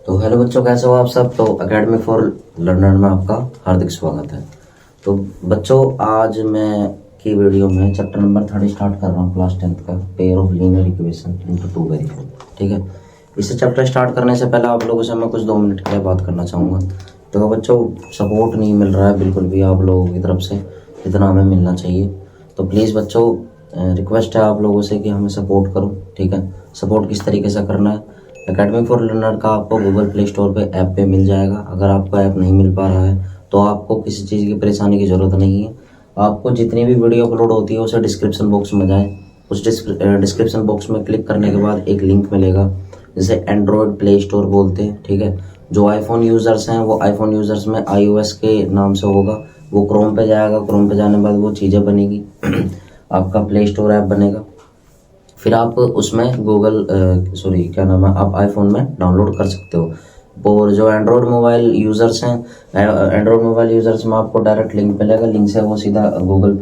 तो हेलो बच्चों, कैसे हो आप सब। तो एकेडमी फॉर लर्नर में आपका हार्दिक स्वागत है। तो बच्चों, आज मैं की वीडियो में चैप्टर नंबर 30 स्टार्ट कर रहा हूँ, क्लास 10th का, pair of linear equation into two variable. ठीक है, इसे चैप्टर स्टार्ट करने से पहले आप लोगों से मैं कुछ 2 मिनट के लिए बात करना चाहूँगा। तो बच्चों, सपोर्ट नहीं मिल रहा है बिल्कुल भी आप लोगों की तरफ से, जितना हमें मिलना चाहिए। तो प्लीज़ बच्चों, रिक्वेस्ट है आप लोगों से कि हमें सपोर्ट करो। ठीक है, सपोर्ट किस तरीके से करना है, एकेडमी फॉर लर्नर का आपको गूगल प्ले स्टोर पे ऐप पे मिल जाएगा। अगर आपको ऐप नहीं मिल पा रहा है तो आपको किसी चीज़ की परेशानी की ज़रूरत नहीं है। आपको जितनी भी वीडियो अपलोड होती है उसे डिस्क्रिप्शन बॉक्स में जाएं। उस डिस्क्रिप्शन बॉक्स में क्लिक करने के बाद एक लिंक मिलेगा, जिसे एंड्रॉयड प्ले स्टोर बोलते हैं। ठीक है, जो आईफोन यूज़र्स हैं वो आईफोन यूज़र्स में iOS के नाम से होगा, वो क्रोम पे जाएगा। क्रोम पे जाने के बाद वो चीज़ें बनेगी आपका प्ले स्टोर ऐप बनेगा। फिर आप उसमें गूगल क्या नाम है, आप आईफोन में डाउनलोड कर सकते हो। और जो एंड्रॉयड मोबाइल यूज़र्स हैं, एंड्रॉयड मोबाइल यूज़र्स में आपको डायरेक्ट लिंक मिलेगा। लिंक से वो सीधा गूगल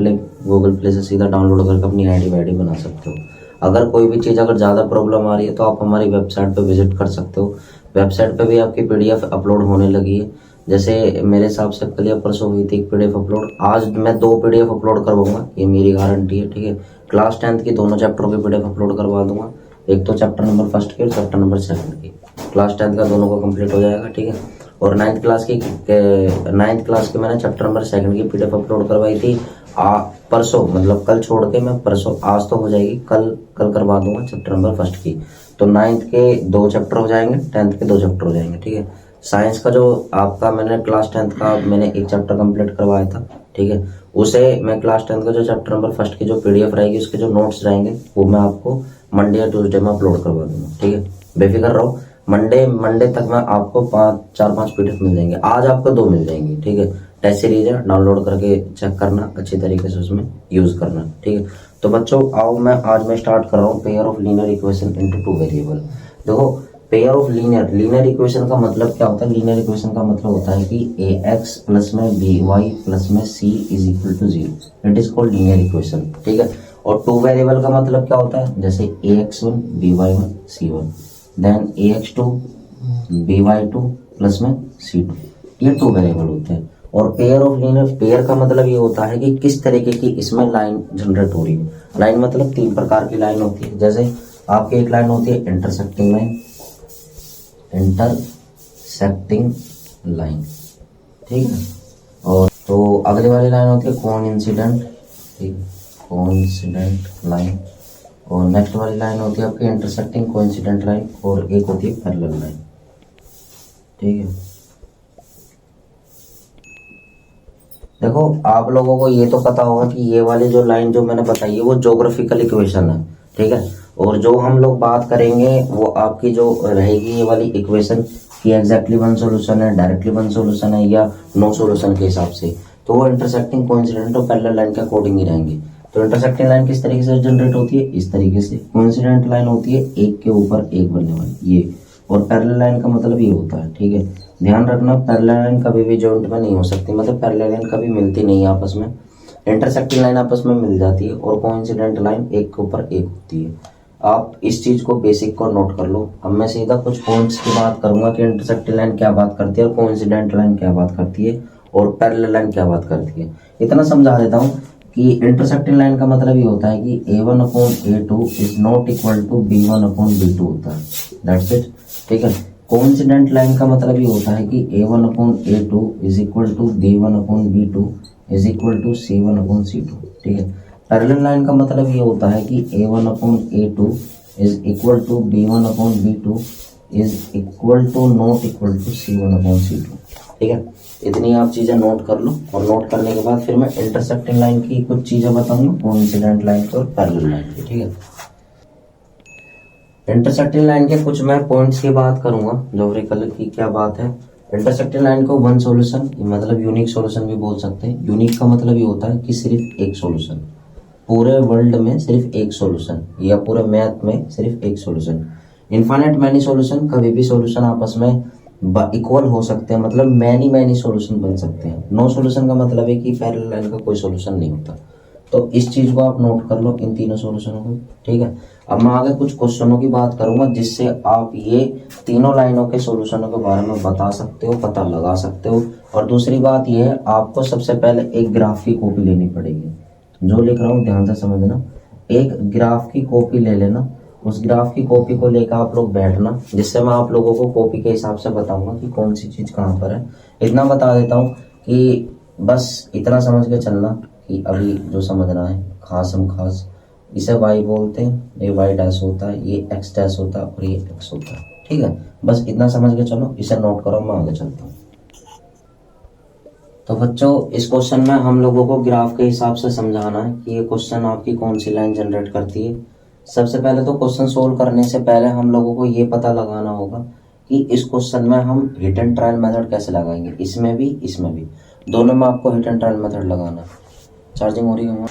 प्ले से सीधा डाउनलोड करके अपनी आईडी वाईडी बना सकते हो। अगर कोई भी चीज़ अगर ज़्यादा प्रॉब्लम आ रही है तो आप हमारी वेबसाइट पर विजिट कर सकते हो। वेबसाइट पर भी आपकी PDF अपलोड होने लगी है। जैसे मेरे हिसाब से कल या परसों हुई थी एक PDF अपलोड, आज मैं 2 PDF अपलोड करवाऊंगा, ये मेरी गारंटी है। ठीक है, क्लास 10th की दोनों चैप्टरों की PDF अपलोड करवा दूंगा। एक तो चैप्टर नंबर 1 की और चैप्टर नंबर 2 की, क्लास 10th का दोनों का कंप्लीट हो जाएगा। ठीक है, और 9th क्लास की मैंने चैप्टर नंबर 2 की PDF अपलोड करवाई थी परसों, मतलब कल छोड़ के मैं परसों, आज तो हो जाएगी, कल करवा दूंगा चैप्टर नंबर 1 की। तो 9th के 2 चैप्टर हो जाएंगे, 10th के 2 चैप्टर हो जाएंगे। ठीक है, साइंस का जो आपका मैंने क्लास 10th का मैंने एक चैप्टर कंप्लीट करवाया था। ठीक है, उसे मैं क्लास 10th का जो चैप्टर नंबर 1 की जो PDF रहेगी, उसके जो नोट्स रहेंगे वो मैं आपको मंडे या ट्यूसडे में अपलोड करवा दूंगा। ठीक है, बेफिक्र रहो, मंडे तक मैं आपको 4-5 PDF मिल जाएंगे। आज आपको 2 मिल जाएंगी। ठीक है, टेस्ट सीरीज है, डाउनलोड करके चेक करना, अच्छी तरीके से उसमें यूज करना। ठीक है, तो बच्चों आओ, आज मैं स्टार्ट कर रहा हूँ pair of linear equation into two variable. देखो, पेयर ऑफ लीनियर इक्वेशन का मतलब क्या होता है। लीनियर इक्वेशन का मतलब होता है कि ax प्लस में by प्लस में c is equal to 0, it is called linear equation. ठीक है, और टू वेरिएबल का मतलब क्या होता है, जैसे ax1 by1 c1, then ax2 by2 plus में c2, ये टू वेरिएबल होते हैं। और पेयर ऑफ लीनियर, पेयर का मतलब ये होता है कि किस तरीके की इसमें लाइन जनरेट हो रही है। लाइन मतलब 3 प्रकार की लाइन होती है। जैसे आपकी एक लाइन होती है इंटरसेक्टिंग लाइन, इंटरसेक्टिंग लाइन, ठीक है। और तो अगली वाली लाइन होती है कोइंसिडेंट, ठीक, कोइंसिडेंट लाइन। और नेक्स्ट वाली लाइन होती है आपकी इंटरसेक्टिंग कोइंसिडेंट लाइन, और एक होती है पैरेलल लाइन। ठीक है, देखो आप लोगों को ये तो पता होगा कि ये वाली जो लाइन जो मैंने बताई है वो ज्योग्राफिकल इक्वेशन है। ठीक है, और जो हम लोग बात करेंगे वो आपकी जो रहेगी ये वाली इक्वेशन की एग्जैक्टली 1 सॉल्यूशन है, डायरेक्टली 1 सॉल्यूशन है, या नो सॉल्यूशन के हिसाब से, तो वो इंटरसेक्टिंग कोइंसिडेंट और पैरेलल लाइन के अकॉर्डिंग ही रहेंगे। तो इंटरसेक्टिंग लाइन किस तरीके से जनरेट होती है, इस तरीके से। कोइंसिडेंट लाइन होती है एक के ऊपर एक बनने वाली, ये। और पैरेलल लाइन का मतलब ये होता है। ठीक है, ध्यान रखना, पैरेलल लाइन कभी भी जॉइंट में नहीं हो सकती, मतलब पैरेलल लाइन कभी मिलती नहीं है आपस में। इंटरसेक्टिंग लाइन आपस में मिल जाती है, और कोइंसिडेंट लाइन एक के ऊपर एक होती है। आप इस चीज को बेसिक को नोट कर लो। अब मैं सीधा कुछ पॉइंट्स की बात करूंगा कि इंटरसेक्टिंग लाइन क्या बात करती है, और कोइंसिडेंट लाइन क्या बात करती है, और पैरेलल लाइन क्या बात करती है। इतना समझा देता हूँ कि इंटरसेक्टिंग लाइन का मतलब ये होता है कि A1/A2 is not equal to B1/B2 होता है, दैट्स इट। ठीक है, कोइंसिडेंट लाइन का मतलब ये होता है कि A1/A2 is equal to B1/B2 is equal to C1/C2। ठीक है, पैरेलल लाइन का मतलब ये होता है कि A1/A2 is equal to B1/B2 is equal to not equal to C1/C2। ठीक है, इतनी आप चीजें नोट कर लो, और नोट करने के बाद फिर मैं इंटरसेक्टिंग लाइन की कुछ चीजें बताऊंगा, कोइंसिडेंट लाइन की और पैरेलल लाइन की। ठीक है, इंटरसेक्टिंग लाइन के कुछ मैं पॉइंट्स की बात करूंगा, ज्योमेट्रिकल की क्या बात है। इंटरसेक्टिंग लाइन को 1 सॉल्यूशन मतलब यूनिक सॉल्यूशन भी बोल सकते हैं। यूनिक का मतलब ये होता है कि सिर्फ एक सॉल्यूशन, पूरे वर्ल्ड में सिर्फ एक सॉल्यूशन, या पूरे मैथ में सिर्फ एक सॉल्यूशन। इनफाइनाइट मैनी सॉल्यूशन, कभी भी सॉल्यूशन आपस में इक्वल हो सकते हैं, मतलब मैनी सॉल्यूशन बन सकते हैं। नो सॉल्यूशन का मतलब है कि पैरेलल लाइन का कोई सॉल्यूशन नहीं होता। तो इस चीज को आप नोट कर लो, इन तीनों सॉल्यूशनों को, ठीक है। अब मैं आगे कुछ क्वेश्चनों की बात करूंगा जिससे आप ये तीनों लाइनों के सॉल्यूशनों के बारे में बता सकते हो, पता लगा सकते हो। और दूसरी बात यह है, आपको सबसे पहले एक ग्राफ की कॉपी लेनी पड़ेगी। जो लिख रहा हूँ ध्यान से समझना, एक ग्राफ की कॉपी ले लेना, उस ग्राफ की कॉपी को लेकर आप लोग बैठना, जिससे मैं आप लोगों को कॉपी के हिसाब से बताऊंगा कि कौन सी चीज कहाँ पर है। इतना बता देता हूँ कि बस इतना समझ के चलना कि अभी जो समझना है खासम खास, इसे y बोलते हैं, ये y डैश होता है, ये x डैश होता है और ये x होता है, ठीक है। बस इतना समझ के चलो, इसे नोट करो, मैं आगे चलता हूँ। तो बच्चों इस क्वेश्चन में हम लोगों को ग्राफ के हिसाब से समझाना है कि ये क्वेश्चन आपकी कौन सी लाइन जनरेट करती है। सबसे पहले तो क्वेश्चन सोल्व करने से पहले हम लोगों को ये पता लगाना होगा कि इस क्वेश्चन में हम हिट एंड ट्रायल मेथड कैसे लगाएंगे, इसमें भी दोनों में आपको हिट एंड ट्रायल मेथड लगाना है। चार्जिंग हो रही है।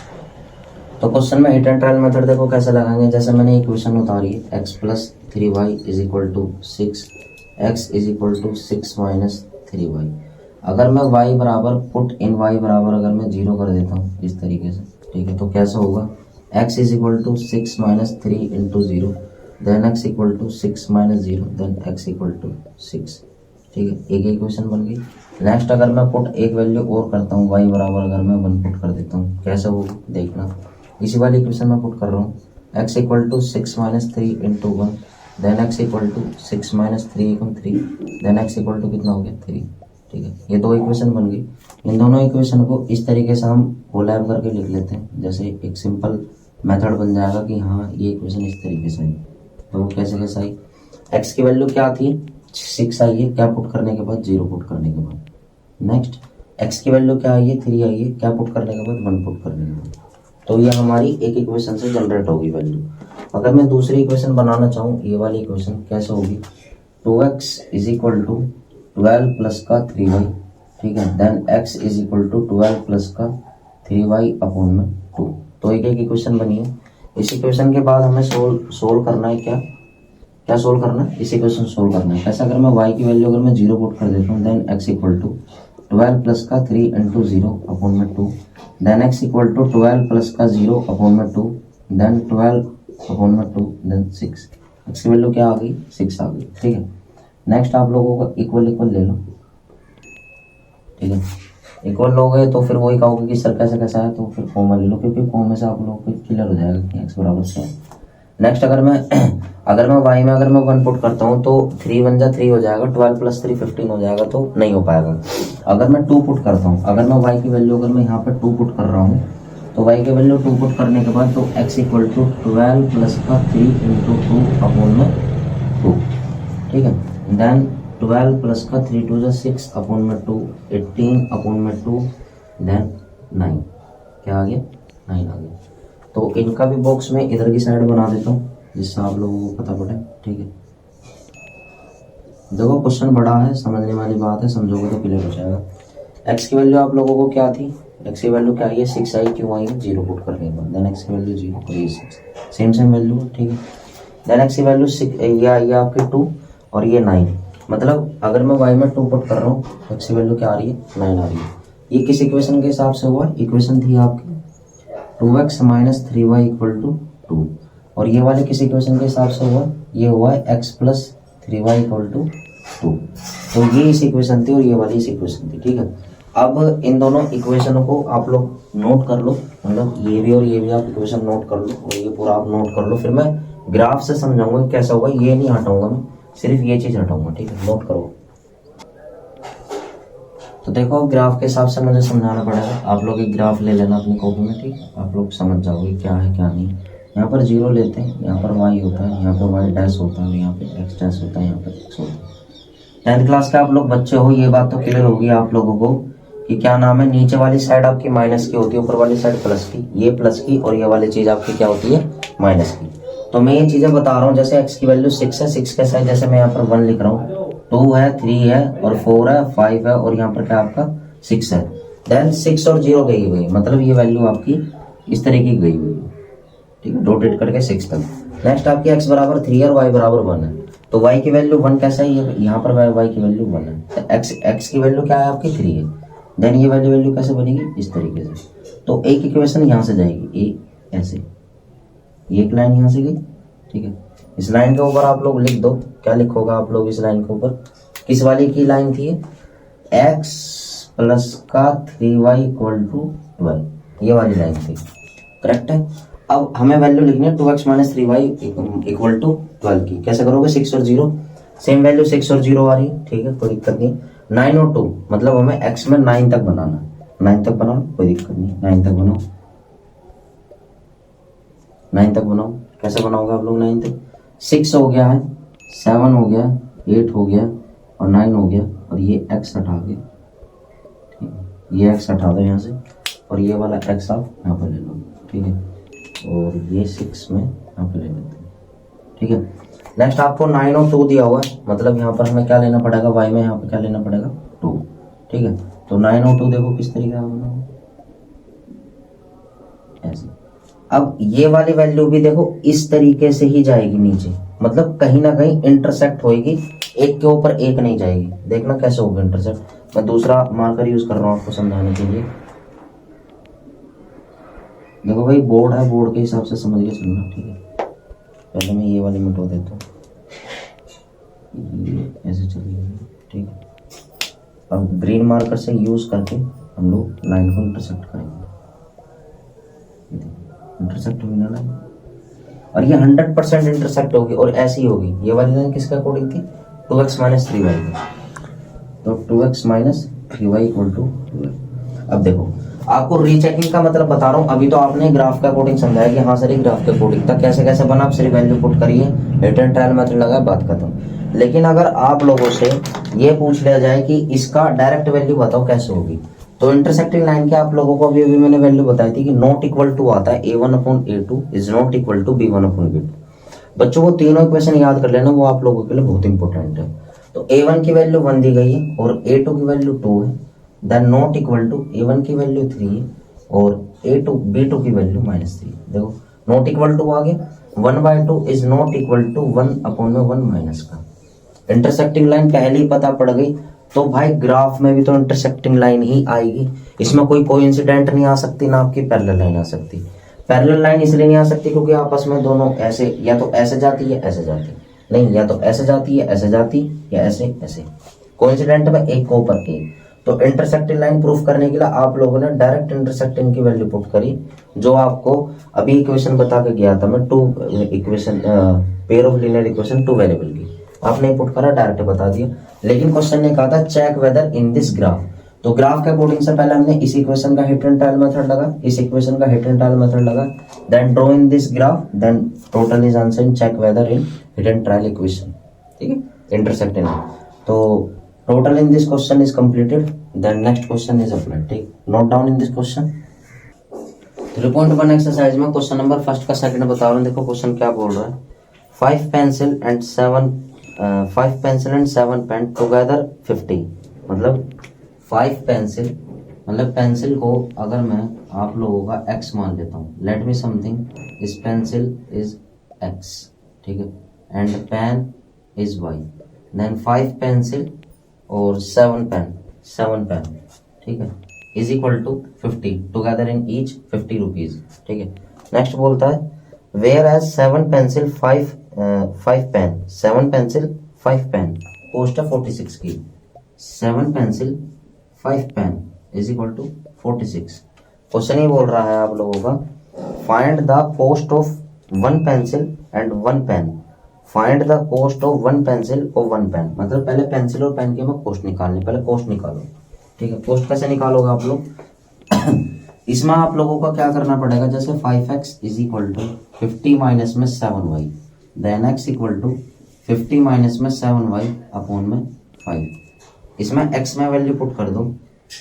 तो क्वेश्चन में हिट एंड ट्रायल मेथड देखो कैसे लगाएंगे। जैसे मैंने इक्वेशन उतारी है, x plus 3y is equal to 6, x is equal to 6 minus 3y। अगर मैं y बराबर पुट इन y बराबर अगर मैं 0 कर देता हूँ इस तरीके से, ठीक है, तो कैसा होगा, x is equal to 6 minus 3 into 0, then x equal to 6 minus 0, then x equal to 6, ठीक है। एक इक्वेशन बन गई। नेक्स्ट अगर मैं पुट एक वैल्यू और करता हूँ, y बराबर अगर मैं 1 पुट कर देता हूँ, कैसा होगा देखना। इसी वाली इक्वेशन में पुट कर रहा हूँ, x equal to 6 minus 3 into 1, then x equal to 6 minus 3 एकम 3, देन x इक्वल टू कितना हो गया 3, ठीक है। ये दो इक्वेशन बन गई। इन दोनों इक्वेशन को इस तरीके से हम कोलैब करके लिख लेते हैं, जैसे एक सिंपल मेथड बन जाएगा कि हाँ ये इक्वेशन इस तरीके से आई। तो वो कैसे आई, x की वैल्यू क्या थी 6 आई है, क्या पुट करने के बाद 0 पुट करने के बाद। नेक्स्ट x की वैल्यू क्या आई है 3 आई है, क्या पुट करने के बाद 1 पुट करने के बाद। तो ये हमारी एक इक्वेशन से जनरेट होगी वैल्यू। अगर मैं दूसरी इक्वेशन बनाना चाहूँ, ये वाली इक्वेशन कैसे होगी, 2x is equal to 12 plus का 3y, ठीक है, then x is equal to 12 plus का 3y अपॉन में 2। तो एक इक्वेशन बनी है। इस इक्वेशन के बाद हमें सोल्व करना है, क्या सोल्व करना है, इस इक्वेशन सोल्व करना है। कैसे, अगर मैं y की वैल्यू अगर मैं 0 पुट कर देता हूँ, then x equal to 12 plus का 3 इंटू 0 अपॉन में 2, then x equal to 12 plus का 0 अपॉन में 2, देन 12 अपॉन में 2, देन 6। x की वैल्यू क्या आ गई 6 आ गई, ठीक है। नेक्स्ट आप लोगों को इक्वल ले लो, ठीक है। इक्वल लोगे तो फिर वही कहोगे कि सर कैसा है, तो फिर कॉमा ले लो, क्योंकि कॉमा से आप लोगों को क्लियर हो जाएगा कि x बराबर क्या है। नेक्स्ट अगर मैं y में अगर मैं 1 पुट करता हूँ तो 3 1 जा 3 हो जाएगा, 12 प्लस 3 15 हो जाएगा, तो नहीं हो पाएगा। अगर मैं 2 पुट करता हूँ, अगर मैं y की वैल्यू अगर मैं यहाँ पर 2 पुट कर रहा हूँ, तो y की वैल्यू 2 पुट करने के बाद तो x इक्वल टू 12 प्लस का 3 इंटू 2 अपॉन में 2, ठीक है, देन 12 प्लस का 3 2 जा 6 अपॉन में 2, 18 अपॉन में 2, देन 9, क्या आ गया 9 आ गया। तो इनका भी बॉक्स में इधर की साइड बना देता हूँ जिससे आप लोगों को पता पड़े, ठीक है। देखो क्वेश्चन बड़ा है, समझने वाली बात है, समझोगे तो क्लियर हो जाएगा। x की वैल्यू आप लोगों को क्या थी, x की वैल्यू क्या आई है 6 आई, क्यों आई है 0 पुट करने के बाद, देन x की वैल्यू 0 और ये 6 सेम वैल्यू है, ठीक है। देन x की वैल्यू 6 ये आई है आपकी 2 और ये 9, मतलब अगर मैं y में 2 पुट कर रहा हूँ, x की वैल्यू क्या आ रही है 9 आ रही है। ये किस इक्वेशन के हिसाब से हुआ, इक्वेशन थी आपकी 2x minus 3y equal to 2, और ये वाले किस इक्वेशन के हिसाब से हुआ, ये हुआ है x plus 3y equal to 2। तो ये इस इक्वेशन थी और ये वाली इस इक्वेशन थी, ठीक है। अब इन दोनों इक्वेशनों को आप लोग नोट कर लो, मतलब ये भी और ये भी आप इक्वेशन नोट कर लो और ये पूरा आप नोट कर लो। फिर मैं ग्राफ से समझाऊंगा कैसा होगा, ये नहीं हटाऊंगा मैं, सिर्फ ये चीज हटाऊंगा, ठीक है, नोट करो। तो देखो ग्राफ के हिसाब से मुझे समझाना पड़ेगा, आप लोग एक ग्राफ ले लेना अपनी कॉपी में, ठीक है, आप लोग समझ जाओगे क्या है क्या नहीं। यहाँ पर 0 लेते हैं, यहाँ पर y होता है, यहाँ पर y डैश होता है, यहाँ पे x डैश होता है, यहाँ पर x होता है। 10th क्लास के आप लोग बच्चे हो, ये बात तो क्लियर होगी आप लोगों को कि क्या नाम है, नीचे वाली साइड आपकी माइनस की होती है, ऊपर वाली साइड प्लस की, ये प्लस की और ये वाली चीज आपकी क्या होती है माइनस की। तो मैं ये चीजें बता रहा हूँ, जैसे x की वैल्यू 6 है, 6 के साइड जैसे मैं यहाँ पर 1 लिख रहा हूँ, 2 है, 3 है और 4 है, 5 है और यहाँ पर क्या आपका 6 है। देन 6 और 0 गई हुई, मतलब ये वैल्यू आपकी इस तरीके की गई हुई है, ठीक है, रोटेट करके 6 तक। नेक्स्ट आपकी x बराबर 3 है और y बराबर 1 है, तो y की वैल्यू 1 कैसा है, ये यहाँ पर y की वैल्यू 1 है, तो x की वैल्यू क्या है आपकी 3 है। देन ये वैल्यू कैसे बनेगी इस तरीके से, तो एक इक्वेशन यहाँ से जाएगी, ए ऐसे, ये एक लाइन यहाँ से गई, ठीक है। इस लाइन के ऊपर आप लोग लिख दो, क्या लिखोगे आप लोग इस लाइन के ऊपर, किस वाली की लाइन थी, x प्लस का 3y इक्वल टू 12, ये वाली लाइन थी, करेक्ट है। अब हमें वैल्यू लिखनी है 2x minus 3y equal to 12 की। कैसे करोगे, 6 और 0, सेम वैल्यू 6 और 0 आ रही है, ठीक है, कोई दिक्कत नहीं। 9 और 2 मतलब हमें x में 9 तक बनाना है, 9 तक बनाओ, कोई दिक्कत नहीं, 9 तक बनाओ, 9 तक बनाओ। कैसे बनाओगे आप लोग 9 तक, 6 हो गया है, 7 हो गया, 8 हो गया और 9 हो गया, और ये x हटा के, ठीक है, ये x हटा दो यहाँ से, और ये वाला x आप यहाँ पर ले लो, ठीक है, और ये 6 में यहाँ पे ले लेते हैं, ठीक है। नेक्स्ट आपको 9 और 2 दिया हुआ है, मतलब यहाँ पर हमें क्या लेना पड़ेगा, y में यहाँ पे क्या लेना पड़ेगा, 2, ठीक है। तो 9 और 2 देखो किस तरीके का बनाओ, ऐसे। अब ये वाली वैल्यू भी देखो इस तरीके से ही जाएगी नीचे, मतलब कहीं ना कहीं इंटरसेक्ट होएगी, एक के ऊपर एक नहीं जाएगी। देखना कैसे होगा इंटरसेक्ट, मैं दूसरा मार्कर यूज कर रहा हूँ आपको समझाने के लिए। देखो भाई बोर्ड है, बोर्ड के हिसाब से समझ के चलना, ठीक है। पहले मैं ये वाली मिटो देता हूँ, ये ऐसे चलिए, ठीक है। अब ग्रीन मार्कर से यूज करके हम लोग लाइन को इंटरसेक्ट करेंगे, इंटरसेक्ट हुई ना लाइन, और ये 100% इंटरसेक्ट होगी, और ऐसी होगी। ये वाली लाइन किसके अकॉर्डिंग थी, 2x माइनस 3y, तो 2x minus 3y equal to 12। अब देखो आपको रीचेकिंग का मतलब बता रहा हूँ, अभी तो आपने ग्राफ के अकॉर्डिंग समझाया कि हाँ सर ये ग्राफ के अकॉर्डिंग था, कैसे कैसे बना, आप सिर्फ वैल्यू पुट करिए, हिट एंड ट्रायल मेथड लगा, बात खत्म। लेकिन अगर आप लोगों से ये पूछ लिया जाए कि इसका डायरेक्ट वैल्यू बताओ कैसे होगी, तो इंटरसेक्टिंग लाइन के आप लोगों को अभी मैंने वैल्यू बताई थी कि नॉट इक्वल टू आता है a1/a2 is not equal to b1/b2। बच्चों वो तीनों इक्वेशन याद कर लेना, वो आप लोगों के लिए बहुत इंपॉर्टेंट है। तो a1 की वैल्यू 1 दी गई है और a2 की वैल्यू 2 है, then not equal to a1 की वैल्यू 3 है और b2 की वैल्यू -3। देखो नॉट इक्वल टू आ गया, 1/2 is not equal to 1/1 minus का। इंटरसेक्टिंग लाइन पहले ही पता पड़ गई, तो भाई ग्राफ में भी तो इंटरसेक्टिंग लाइन ही आएगी, इसमें कोई कोइंसिडेंट नहीं आ सकती, ना आपकी पैरेलल लाइन आ सकती। पैरेलल लाइन इसलिए नहीं आ सकती क्योंकि आपस में दोनों ऐसे, या तो ऐसे जाती है ऐसे जाती, नहीं या तो ऐसे जाती है ऐसे जाती, या ऐसे ऐसे, कोइंसिडेंट में एक के ऊपर एक। तो इंटरसेक्टिंग लाइन प्रूफ करने के लिए आप लोगों ने डायरेक्ट इंटरसेक्टिंग की वैल्यू पुट करी, जो आपको अभी इक्वेशन बता के गया था मैं, two equation, pair of linear equation two variable की, आपने पुट करा, डायरेक्ट बता दिया। लेकिन क्वेश्चन ने कहा था check whether in this graph, तो ग्राफ के अकॉर्डिंग से पहले हमने इस इक्वेशन का हिट एंड ट्रायल मेथड लगा, इस इक्वेशन का हिट एंड ट्रायल मेथड लगा, then draw in this graph, then total is answer in check whether in hit and trial equation, ठीक है, इंटरसेक्टिंग। तो total in this question is completed, then next question is applied, ठीक। Note down in this question 3.1 exercise में question number first का second बता रहा हूँ। देखो क्वेश्चन क्या बोल रहा है, 5 पेंसिल एंड 7 पेन टुगेदर 50, मतलब 5 पेंसिल, मतलब पेंसिल को अगर मैं आप लोगों का x मान लेता हूँ, लेट मी समथिंग, इस पेंसिल इज x, ठीक है, and pen is y, then 5 pencil और 7 पेन, ठीक है, is equal to 50 together in each 50 rupees, ठीक है। नेक्स्ट बोलता है whereas 7 pencil 7 pencil 5 pen cost है 46 की, 7 pencil 5 pen is equal to 46। Question ही बोल रहा है आप लोगों का find the cost of 1 pencil and 1 pen, find the cost of 1 pencil और 1 पेन, मतलब पहले पेंसिल और पेन की हमें कॉस्ट निकालनी, पहले कॉस्ट निकालो, ठीक है। कॉस्ट कैसे निकालोगे आप लोग इसमें आप लोगों को क्या करना पड़ेगा, जैसे 5x is equal to 50 minus में 7y, then x equal to 50 minus में 7y अपॉन में 5। इसमें x में वैल्यू पुट कर दो,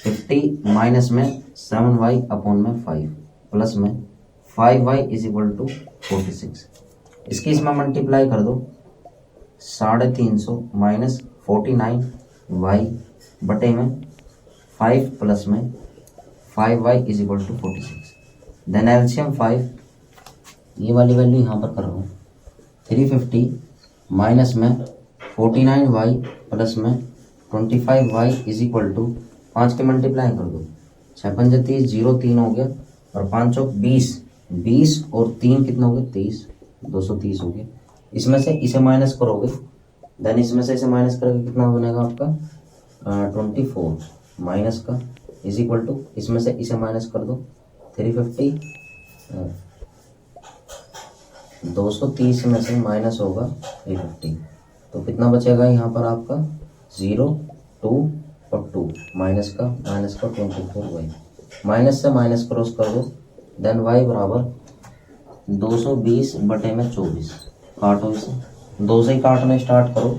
50 माइनस में 7y अपॉन में 5 प्लस में 5y इज इक्वल टू 46। इसकी इसमें मल्टीप्लाई कर दो, 350 माइनस 49y बटे में 5 प्लस में 5y is equal to 46, then LCM 5, ये वाली वैल्यू यहाँ पर कर रहा हूँ, 350 माइनस में 49y प्लस में 25y इज इक्वल टू 5 के मल्टीप्लाई कर दो, 6 5 30 0 3 हो गया, और 5 चौक 20, 20 और 3 कितना हो गया 23, 230 हो गया। इसमें से इसे माइनस करोगे, देन इसमें से इसे माइनस करके कितना बनेगा आपका 24 माइनस का इज इक्वल टू, इसमें से इसे माइनस कर दो 350, 230 में से माइनस होगा 350, तो कितना बचेगा यहाँ पर आपका 0, 2 और 2 माइनस का 24y, माइनस से माइनस क्रॉस कर दो, देन y बराबर 220 बटे में 24, काटो इसे, 2 से ही काटना स्टार्ट करो,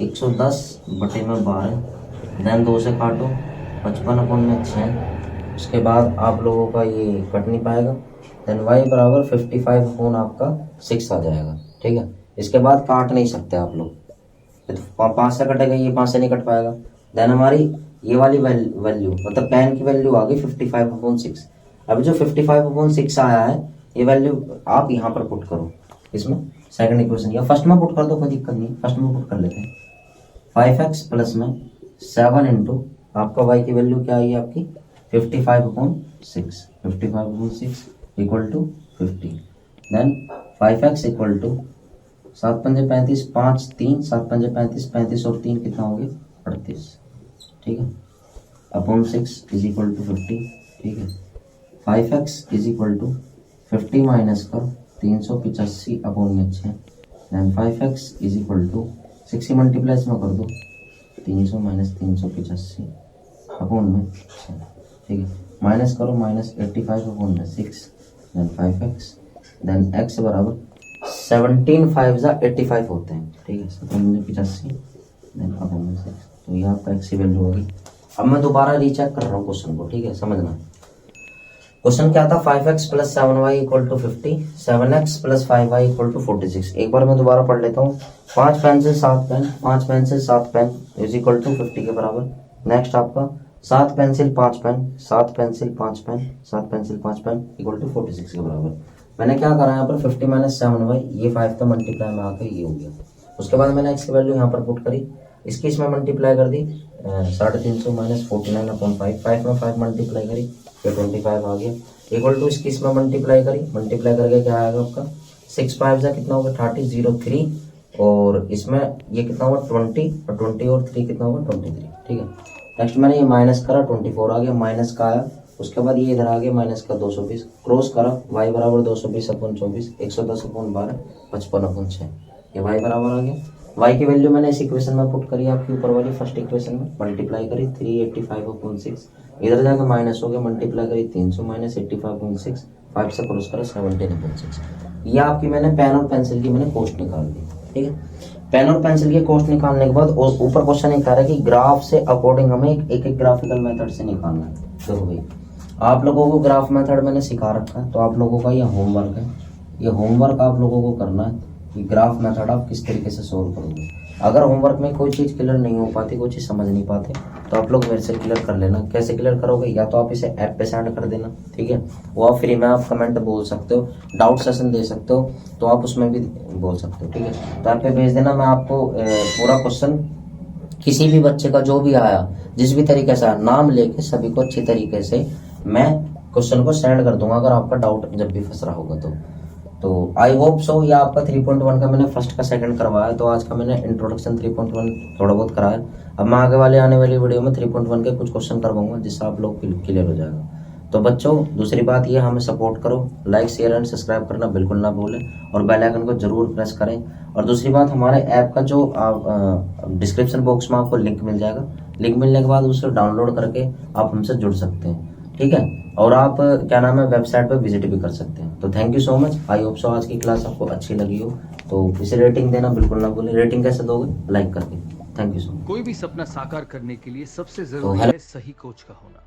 110 बटे में 12, देन 2 से काटो 55/6, उसके बाद आप लोगों का ये कट नहीं पाएगा, देन y बराबर 55 आपका 6 आ जाएगा। ठीक है, इसके बाद काट नहीं सकते आप लोग, तो 5 से कटेगा, ये 5 से नहीं कट पाएगा, देन हमारी ये वाली वैल्यू मतलब tan की वैल्यू आ गई 55/6। अभी जो 55/6 आया है ये वैल्यू आप यहाँ पर पुट करो, इसमें सेकंड इक्वेशन या फर्स्ट में पुट कर दो, कोई दिक्कत नहीं, फर्स्ट में पुट कर लेते हैं। 5x प्लस में 7 इंटू आपका y की वैल्यू क्या आई आपकी 55/6, 55/6 equal to 50, then 5x equal to 7 पंजे 35, 5 3 7 पंजे 35, 35 और 3 कितना हो गया 38, ठीक है, अपॉन 6 इज इक्वल टू 50, ठीक है। 5x is equal to 50 minus का 385 अपॉन में 6, then 5x is equal to 60 multiply में कर दो 300 माइनस 385 अपॉन में 6, ठीक है, माइनस करो माइनस 85 अपॉन में 6, देन 5x, देन x बराबर 17 5 85 होते हैं, ठीक है, 85 देन अपॉन में 6, तो ये आपका x की वैल्यू होगी। अब मैं दोबारा रीचेक कर रहा हूँ क्वेश्चन को, ठीक है, समझना। क्वेश्चन क्या था 5x plus 7y equal to 50, 7x plus 5y equal to 46। एक बार मैं दोबारा पढ़ लेता हूँ, 5 pencil 7 pen, 5 pencil 7 pen is equal to 50 के बराबर। नेक्स्ट आपका 7 pencil 5 pen, 7 pencil 5 pen, 7 pencil 5 pen equal to 46 के बराबर। मैंने क्या करा यहाँ पर 50 माइनस 7y, ये 5 था मल्टीप्लाई में आकर ये हो गया। उसके बाद मैंने x की वैल्यू यहाँ पर पुट करी, इसकी इसमें मल्टीप्लाई कर दी 350 माइनस 49 अपॉन 5, 5 में 5 मल्टीप्लाई करी ये 25 आ गया, इक्वल टू इसकी इसमें मल्टीप्लाई करी, मल्टीप्लाई करके क्या आएगा आपका 6 5 जा कितना होगा 30, 0 3 और इसमें ये कितना होगा 20 और 20 और 3 कितना होगा 23, ठीक है। नेक्स्ट मैंने ये माइनस करा 24 आ गया, माइनस का आया, उसके बाद ये इधर आ गया माइनस का 220, क्रॉस करा y बराबर 220 अपॉन 24, 110 अपॉन 12, 55 अपॉन 6, ये y बराबर आ गया। y की वैल्यू मैंने इस इक्वेशन में पुट करी आपकी ऊपर वाली फर्स्ट इक्वेशन में, मल्टीप्लाई करी 385 अपॉन 6, इधर जाकर माइनस हो गया, मल्टीप्लाई करी 300 माइनस 85 अपॉन 6, 5 से क्रॉस करा 17 अपॉन 6। ये आपकी मैंने पेन और पेंसिल की मैंने कॉस्ट निकाल दी, ठीक है। पेन और पेंसिल की कॉस्ट निकालने के बाद ऊपर क्वेश्चन ये कह रहा है कि ग्राफ से अकॉर्डिंग हमें एक एक ग्राफिकल मेथड से निकालना है। देखो भाई आप लोगों को ग्राफ मेथड मैंने सिखा रखा है, तो आप लोगों का ये होमवर्क है, ये होमवर्क आप लोगों को करना है कि ग्राफ मेथड आप किस तरीके से सोल्व करोगे। अगर होमवर्क में कोई चीज़ क्लियर नहीं हो पाती, कोई चीज़ समझ नहीं पाते, तो आप लोग मेरे से क्लियर कर लेना। कैसे क्लियर करोगे, या तो आप इसे ऐप पे सेंड कर देना, ठीक है, वो आप फ्री में आप कमेंट बोल सकते हो, डाउट सेशन दे सकते हो, तो आप उसमें भी बोल सकते हो, ठीक है। तो ऐप पे भेज देना, मैं आपको पूरा क्वेश्चन किसी भी बच्चे का जो भी आया जिस भी तरीके से नाम लेके सभी को अच्छी तरीके से मैं क्वेश्चन को सेंड कर दूंगा, अगर आपका डाउट जब भी फंस रहा होगा तो आई होप सो। ये आपका 3.1 का मैंने फर्स्ट का सेकंड करवाया, तो आज का मैंने इंट्रोडक्शन 3.1 थोड़ा बहुत कराया। अब मैं आगे वाले आने वाली वीडियो में 3.1 के कुछ क्वेश्चन करवाऊंगा, जिससे आप लोग क्लियर हो जाएगा। तो बच्चों दूसरी बात ये, हमें सपोर्ट करो, लाइक शेयर एंड सब्सक्राइब करना बिल्कुल ना भूलें और बेल आइकन को जरूर प्रेस करें। और दूसरी बात, हमारे ऐप का जो डिस्क्रिप्शन बॉक्स में आपको लिंक मिल जाएगा, लिंक मिलने के बाद उसे डाउनलोड करके आप हमसे जुड़ सकते हैं, ठीक है। और आप क्या नाम है वेबसाइट पर विजिट भी कर सकते हैं। तो thank you so much, I hope so आज की क्लास आपको अच्छी लगी हो, तो इसे रेटिंग देना बिल्कुल ना भूलें। रेटिंग कैसे दोगे, लाइक करके। Thank you so much. कोई भी सपना साकार करने के लिए सबसे जरूरी है सही कोच का होना।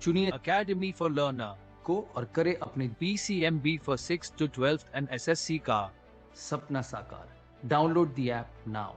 चुनिए अकेडमी फॉर लर्नर को और करे अपने BCMB for 6th to 12th and SSC का सपना साकार। Download the app now.